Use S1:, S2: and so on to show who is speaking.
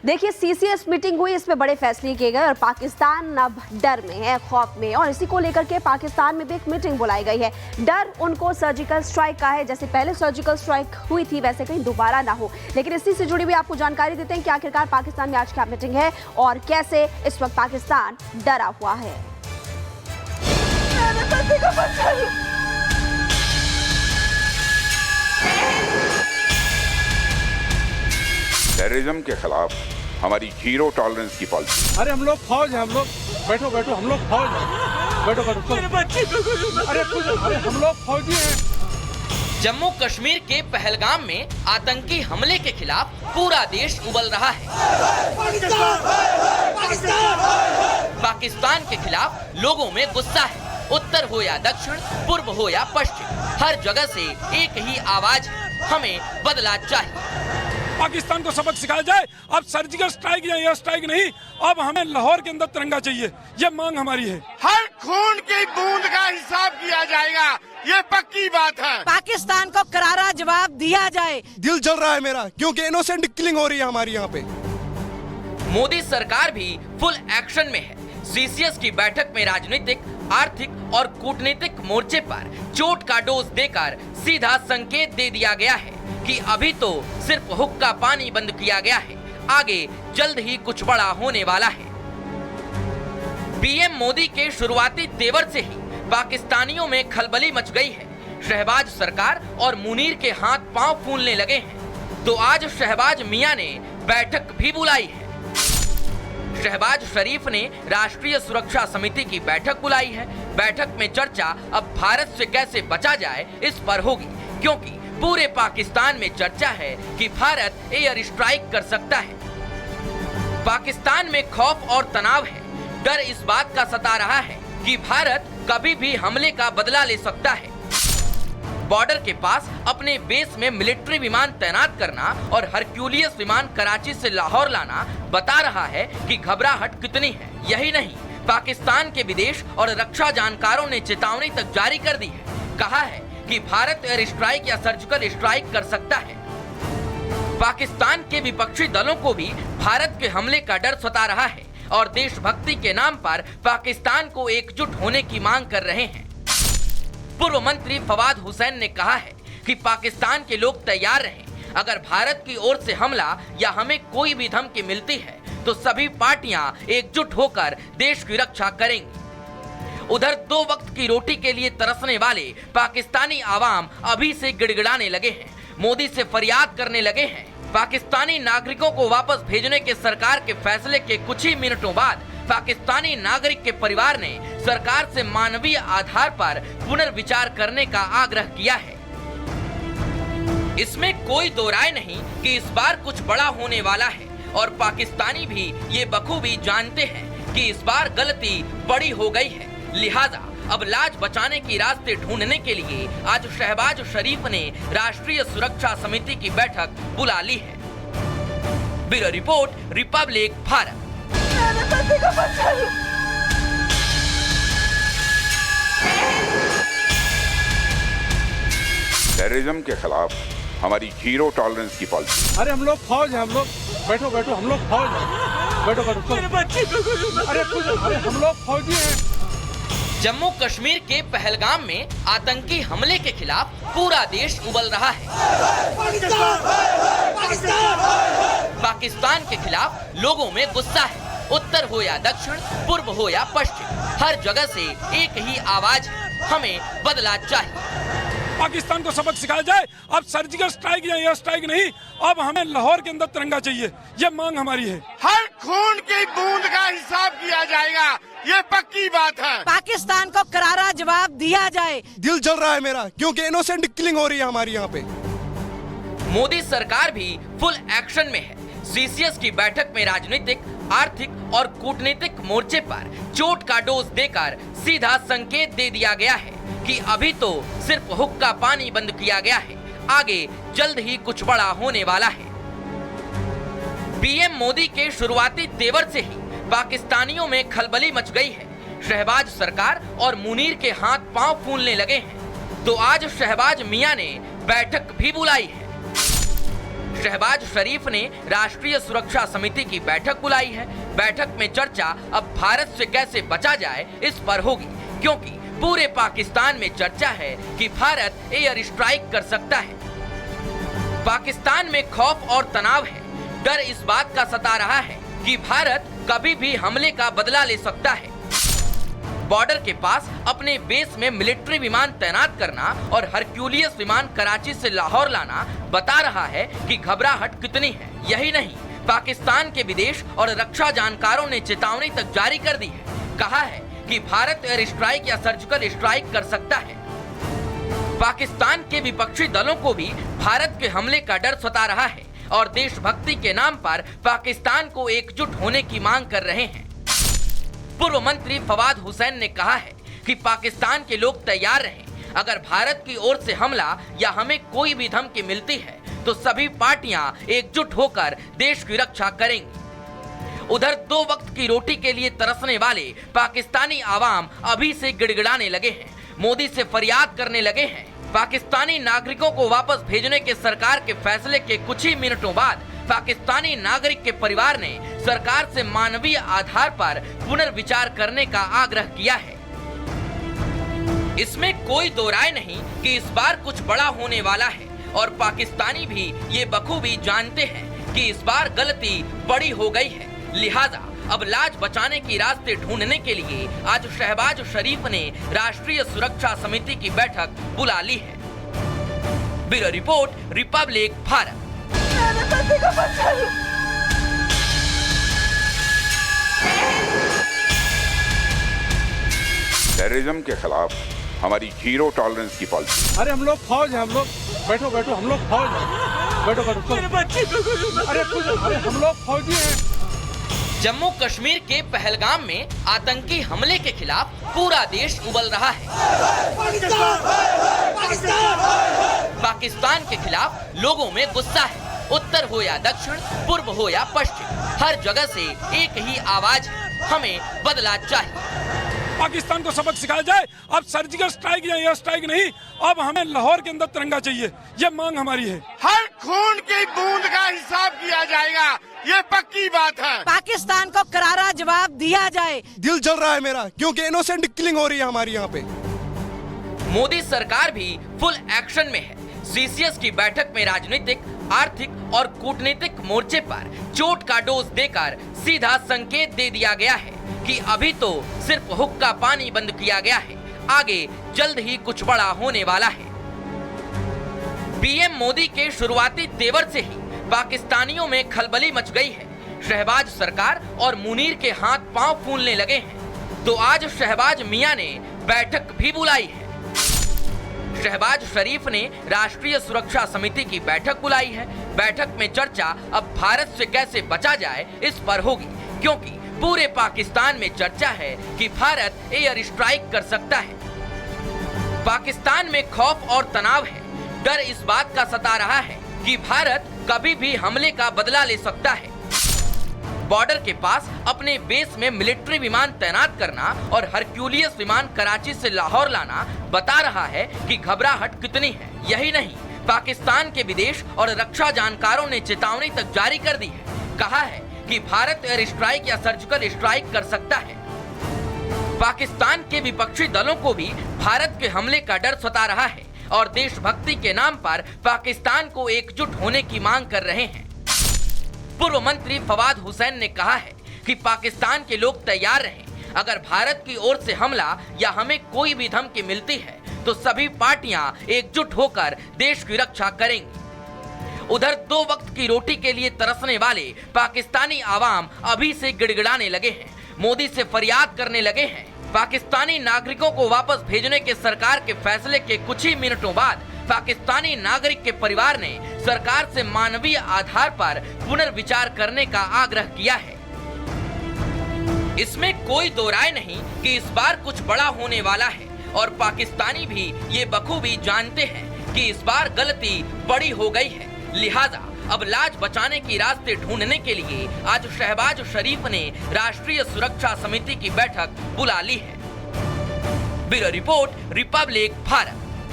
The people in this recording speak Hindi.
S1: देखिए सीसीएस मीटिंग हुई, इसमें बड़े फैसले किए गए और पाकिस्तान अब डर में है, खौफ में, और इसी को लेकर के पाकिस्तान में भी एक मीटिंग बुलाई गई है। डर उनको सर्जिकल स्ट्राइक का है, जैसे पहले सर्जिकल स्ट्राइक हुई थी वैसे कहीं दोबारा ना हो। लेकिन इसी से जुड़ी हुई आपको जानकारी देते हैं कि आखिरकार पाकिस्तान में आज क्या मीटिंग है और कैसे इस वक्त पाकिस्तान डरा हुआ है।
S2: टेररिज्म के खिलाफ हमारी जीरो टॉलरेंस की पॉलिसी।
S3: अरे हम लोग फौज है, हम लोग बैठो बैठो, हम लोग फौज है, बैठो बैठो। अरे हम लोग फौजी हैं।
S4: जम्मू कश्मीर के पहलगाम में आतंकी हमले के खिलाफ पूरा देश उबल रहा है। पाकिस्तान के खिलाफ लोगों में गुस्सा है। उत्तर हो या दक्षिण, पूर्व हो या पश्चिम, हर जगह से एक ही आवाज है, हमें बदला चाहिए।
S3: पाकिस्तान को सबक सिखाया जाए। अब सर्जिकल स्ट्राइक या एयर स्ट्राइक नहीं, अब हमें लाहौर के अंदर तिरंगा चाहिए, ये मांग हमारी है।
S5: हर खून की बूंद का हिसाब किया जाएगा, ये पक्की बात है।
S6: पाकिस्तान को करारा जवाब दिया जाए।
S7: दिल जल रहा है मेरा, क्योंकि इनोसेंट किलिंग हो रही है हमारी यहाँ पे।
S4: मोदी सरकार भी फुल एक्शन में है। सीसीएस की बैठक में राजनीतिक, आर्थिक और कूटनीतिक मोर्चे पर चोट का डोज देकर सीधा संकेत दे दिया गया है कि अभी तो सिर्फ हुक्का पानी बंद किया गया है, आगे जल्द ही कुछ बड़ा होने वाला है। पीएम मोदी के शुरुआती तेवर से ही पाकिस्तानियों में खलबली मच गई है। शहबाज सरकार और मुनीर के हाथ पांव फूलने लगे हैं, तो आज शहबाज मियां ने बैठक भी बुलाई है। शहबाज शरीफ ने राष्ट्रीय सुरक्षा समिति की बैठक बुलाई है। बैठक में चर्चा अब भारत से कैसे बचा जाए इस पर होगी, क्योंकि पूरे पाकिस्तान में चर्चा है कि भारत एयर स्ट्राइक कर सकता है। पाकिस्तान में खौफ और तनाव है। डर इस बात का सता रहा है कि भारत कभी भी हमले का बदला ले सकता है। बॉर्डर के पास अपने बेस में मिलिट्री विमान तैनात करना और हरक्यूलियस विमान कराची से लाहौर लाना बता रहा है कि घबराहट कितनी है। यही नहीं, पाकिस्तान के विदेश और रक्षा जानकारों ने चेतावनी तक जारी कर दी है। कहा है कि भारत एयर स्ट्राइक या सर्जिकल स्ट्राइक कर सकता है। पाकिस्तान के विपक्षी दलों को भी भारत के हमले का डर सता रहा है और देशभक्ति के नाम पर पाकिस्तान को एकजुट होने की मांग कर रहे हैं। पूर्व मंत्री फवाद हुसैन ने कहा है कि पाकिस्तान के लोग तैयार रहें। अगर भारत की ओर से हमला या हमें कोई भी धमकी मिलती है तो सभी पार्टियां एकजुट होकर देश की रक्षा करेंगी। उधर 2 वक्त की रोटी के लिए तरसने वाले पाकिस्तानी आवाम अभी से गिड़गिड़ाने लगे हैं, मोदी से फरियाद करने लगे हैं। पाकिस्तानी नागरिकों को वापस भेजने के सरकार के फैसले के कुछ ही मिनटों बाद पाकिस्तानी नागरिक के परिवार ने सरकार से मानवीय आधार पर पुनर्विचार करने का आग्रह किया है। इसमें कोई दो राय नहीं कि इस बार कुछ बड़ा होने वाला है और पाकिस्तानी भी ये बखूबी जानते हैं कि इस बार गलती बड़ी हो गई है। लिहाजा अब लाज बचाने की रास्ते ढूंढने के लिए आज शहबाज शरीफ ने राष्ट्रीय सुरक्षा समिति की बैठक बुला ली है। Bureau report, Republic Bharat.
S2: Terrorism के खिलाफ हमारी जीरो टॉलरेंस की पॉलिसी।
S3: अरे हम लोग फौज है, हम लोग बैठो बैठो, हम लोग फौज है, बैठो बैठो। अरे हम लोग फौजी हैं।
S4: जम्मू कश्मीर के पहलगाम में आतंकी हमले के खिलाफ पूरा देश उबल रहा है। पाकिस्तान के खिलाफ लोगों में गुस्सा है। उत्तर हो या दक्षिण, पूर्व हो या पश्चिम, हर जगह से एक ही आवाज है, हमें बदला चाहिए।
S3: पाकिस्तान को सबक सिखाया जाए। अब सर्जिकल स्ट्राइक या एयर स्ट्राइक नहीं, अब हमें लाहौर के अंदर तिरंगा चाहिए, ये मांग हमारी है।
S5: हर खून की बूंद का हिसाब किया जाएगा, ये पक्की बात है।
S6: पाकिस्तान को करारा जवाब दिया जाए।
S7: दिल जल रहा है मेरा, क्योंकि इनोसेंट किलिंग हो रही है हमारी यहाँ पे।
S4: मोदी सरकार भी फुल एक्शन में है। सीसीएस की बैठक में राजनीतिक, आर्थिक और कूटनीतिक मोर्चे पर चोट का डोज देकर सीधा संकेत दे दिया गया है कि अभी तो सिर्फ हुक्का पानी बंद किया गया है, आगे जल्द ही कुछ बड़ा होने वाला है। पीएम मोदी के शुरुआती तेवर से ही पाकिस्तानियों में खलबली मच गई है। शहबाज सरकार और मुनीर के हाथ पांव फूलने लगे हैं, तो आज शहबाज मियां ने बैठक भी बुलाई है। शहबाज शरीफ ने राष्ट्रीय सुरक्षा समिति की बैठक बुलाई है। बैठक में चर्चा अब भारत से कैसे बचा जाए इस पर होगी, क्योंकि पूरे पाकिस्तान में चर्चा है कि भारत एयर स्ट्राइक कर सकता है। पाकिस्तान में खौफ और तनाव है। डर इस बात का सता रहा है कि भारत कभी भी हमले का बदला ले सकता है। बॉर्डर के पास अपने बेस में मिलिट्री विमान तैनात करना और हरक्यूलियस विमान कराची से लाहौर लाना बता रहा है कि घबराहट कितनी है। यही नहीं, पाकिस्तान के विदेश और रक्षा जानकारों ने चेतावनी तक जारी कर दी है। कहा है कि भारत एयर स्ट्राइक या सर्जिकल स्ट्राइक कर सकता है। पाकिस्तान के विपक्षी दलों को भी भारत के हमले का डर सता रहा है और देशभक्ति के नाम पर पाकिस्तान को एकजुट होने की मांग कर रहे हैं। पूर्व मंत्री फवाद हुसैन ने कहा है कि पाकिस्तान के लोग तैयार रहें। अगर भारत की ओर से हमला या हमें कोई भी धमकी मिलती है तो सभी पार्टियां एकजुट होकर देश की रक्षा करेंगी। उधर 2 वक्त की रोटी के लिए तरसने वाले पाकिस्तानी आवाम अभी से गिड़गिड़ाने लगे हैं, मोदी से फरियाद करने लगे हैं। पाकिस्तानी नागरिकों को वापस भेजने के सरकार के फैसले के कुछ ही मिनटों बाद पाकिस्तानी नागरिक के परिवार ने सरकार से मानवीय आधार पर पुनर्विचार करने का आग्रह किया है। इसमें कोई दो राय नहीं कि इस बार कुछ बड़ा होने वाला है और पाकिस्तानी भी ये बखूबी जानते हैं कि इस बार गलती बड़ी हो गई है। लिहाजा अब लाज बचाने की रास्ते ढूंढने के लिए आज शहबाज शरीफ ने राष्ट्रीय सुरक्षा समिति की बैठक बुला ली है। Bureau report, Republic Bharat.
S2: Terrorism के खिलाफ हमारी जीरो टॉलरेंस की पॉलिसी।
S3: अरे हम लोग फौज है, हम लोग बैठो बैठो, हम लोग फौज है। बैठो बैठो, अरे हम लोग फौजी हैं।
S4: जम्मू कश्मीर के पहलगाम में आतंकी हमले के खिलाफ पूरा देश उबल रहा है। पाकिस्तान के खिलाफ लोगों में गुस्सा है। उत्तर हो या दक्षिण, पूर्व हो या पश्चिम, हर जगह से एक ही आवाज है, हमें बदला चाहिए।
S3: पाकिस्तान को सबक सिखाया जाए। अब सर्जिकल स्ट्राइक या एयर स्ट्राइक नहीं, अब हमें लाहौर के अंदर तिरंगा चाहिए। ये मांग हमारी है।
S5: हर खून की बूंद का हिसाब किया जाएगा, ये पक्की बात है।
S6: पाकिस्तान को करारा जवाब दिया जाए।
S7: दिल जल रहा है मेरा, क्योंकि इनोसेंट किलिंग हो रही है हमारी यहाँ पे।
S4: मोदी सरकार भी फुल एक्शन में है। सीसीएस की बैठक में राजनीतिक, आर्थिक और कूटनीतिक मोर्चे पर चोट का डोज देकर सीधा संकेत दे दिया गया है कि अभी तो सिर्फ हुक्का पानी बंद किया गया है, आगे जल्द ही कुछ बड़ा होने वाला है। पीएम मोदी के शुरुआती तेवर से ही पाकिस्तानियों में खलबली मच गई है। शहबाज सरकार और मुनीर के हाथ पांव फूलने लगे हैं, तो आज शहबाज मियां ने बैठक भी बुलाई है। शहबाज शरीफ ने राष्ट्रीय सुरक्षा समिति की बैठक बुलाई है। बैठक में चर्चा अब भारत से कैसे बचा जाए इस पर होगी, क्योंकि पूरे पाकिस्तान में चर्चा है कि भारत एयर स्ट्राइक कर सकता है। पाकिस्तान में खौफ और तनाव है। डर इस बात का सता रहा है कि भारत कभी भी हमले का बदला ले सकता है। बॉर्डर के पास अपने बेस में मिलिट्री विमान तैनात करना और हरक्यूलियस विमान कराची से लाहौर लाना बता रहा है कि घबराहट कितनी है। यही नहीं, पाकिस्तान के विदेश और रक्षा जानकारों ने चेतावनी तक जारी कर दी है। कहा है कि भारत एयर स्ट्राइक या सर्जिकल स्ट्राइक कर सकता है। पाकिस्तान के विपक्षी दलों को भी भारत के हमले का डर सता रहा है और देशभक्ति के नाम पर पाकिस्तान को एकजुट होने की मांग कर रहे हैं। पूर्व मंत्री फवाद हुसैन ने कहा है कि पाकिस्तान के लोग तैयार रहें। अगर भारत की ओर से हमला या हमें कोई भी धमकी मिलती है तो सभी पार्टियां एकजुट होकर देश की रक्षा करेंगी। उधर 2 वक्त की रोटी के लिए तरसने वाले पाकिस्तानी आवाम अभी से गिड़गिड़ाने लगे हैं, मोदी से फरियाद करने लगे हैं। पाकिस्तानी नागरिकों को वापस भेजने के सरकार के फैसले के कुछ ही मिनटों बाद पाकिस्तानी नागरिक के परिवार ने सरकार से मानवीय आधार पर पुनर्विचार करने का आग्रह किया है। इसमें कोई दो राय नहीं कि इस बार कुछ बड़ा होने वाला है और पाकिस्तानी भी ये बखूबी जानते हैं कि इस बार गलती बड़ी हो गई है। लिहाजा अब लाज बचाने की रास्ते ढूंढने के लिए आज शहबाज शरीफ ने राष्ट्रीय सुरक्षा समिति की बैठक बुला ली है। Bureau report, Republic Bharat.